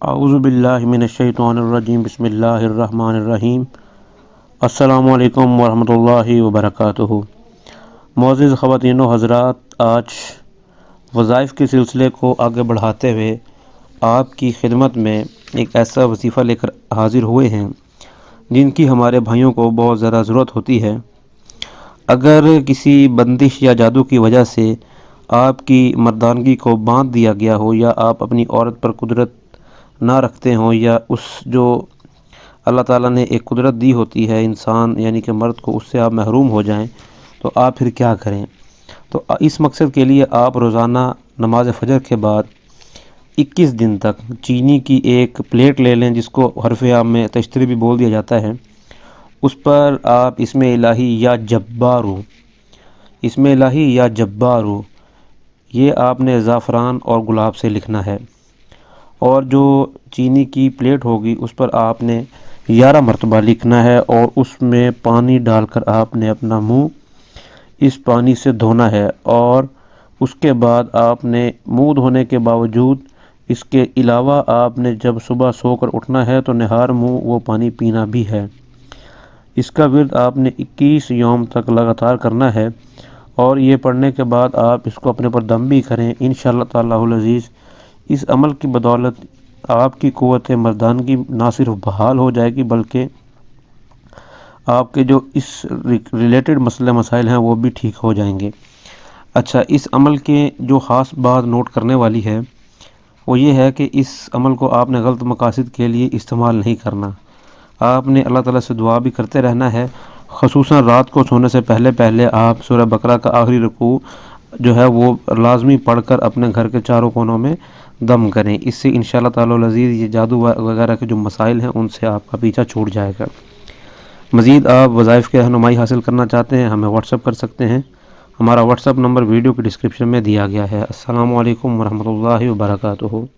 اعوذ باللہ من الشیطان الرجیم بسم اللہ الرحمن الرحیم السلام علیکم ورحمۃ اللہ وبرکاتہ۔ معزز خواتین و حضرات، آج وظائف کے سلسلے کو آگے بڑھاتے ہوئے آپ کی خدمت میں ایک ایسا وظیفہ لے کر حاضر ہوئے ہیں جن کی ہمارے بھائیوں کو بہت زیادہ ضرورت ہوتی ہے۔ اگر کسی بندش یا جادو کی وجہ سے آپ کی مردانگی کو باندھ دیا گیا ہو، یا آپ اپنی عورت پر قدرت نہ رکھتے ہوں، یا اس جو اللہ تعالیٰ نے ایک قدرت دی ہوتی ہے انسان یعنی کہ مرد کو، اس سے آپ محروم ہو جائیں، تو آپ پھر کیا کریں؟ تو اس مقصد کے لیے آپ روزانہ نماز فجر کے بعد 21 دن تک چینی کی ایک پلیٹ لے لیں، جس کو حرف عام میں تشتری بھی بول دیا جاتا ہے۔ اس پر آپ اسم الہی یا جبارو، اسم الہی یا جبارو، یہ آپ نے زعفران اور گلاب سے لکھنا ہے، اور جو چینی کی پلیٹ ہوگی اس پر آپ نے 11 مرتبہ لکھنا ہے، اور اس میں پانی ڈال کر آپ نے اپنا منہ اس پانی سے دھونا ہے، اور اس کے بعد آپ نے منہ دھونے کے باوجود اس کے علاوہ آپ نے جب صبح سو کر اٹھنا ہے تو نہار منہ وہ پانی پینا بھی ہے۔ اس کا ورد آپ نے 21 یوم تک لگاتار کرنا ہے، اور یہ پڑھنے کے بعد آپ اس کو اپنے پر دم بھی کریں۔ انشاءاللہ تعالی العزیز اس عمل کی بدولت آپ کی قوت مردانگی نہ صرف بحال ہو جائے گی، بلکہ آپ کے جو اس ریلیٹڈ مسئلے مسائل ہیں وہ بھی ٹھیک ہو جائیں گے۔ اچھا، اس عمل کے جو خاص بات نوٹ کرنے والی ہے وہ یہ ہے کہ اس عمل کو آپ نے غلط مقاصد کے لیے استعمال نہیں کرنا۔ آپ نے اللہ تعالیٰ سے دعا بھی کرتے رہنا ہے، خصوصاً رات کو سونے سے پہلے آپ سورہ بقرہ کا آخری رکوع جو ہے وہ لازمی پڑھ کر اپنے گھر کے چاروں کونوں میں دم کریں۔ اس سے انشاءاللہ تعالی العزیز یہ جادو وغیرہ کے جو مسائل ہیں ان سے آپ کا پیچھا چھوٹ جائے گا۔ مزید آپ وظائف کی رہنمائی حاصل کرنا چاہتے ہیں، ہمیں واٹس اپ کر سکتے ہیں۔ ہمارا واٹس اپ نمبر ویڈیو کی ڈسکرپشن میں دیا گیا ہے۔ السلام علیکم ورحمۃ اللہ وبرکاتہ۔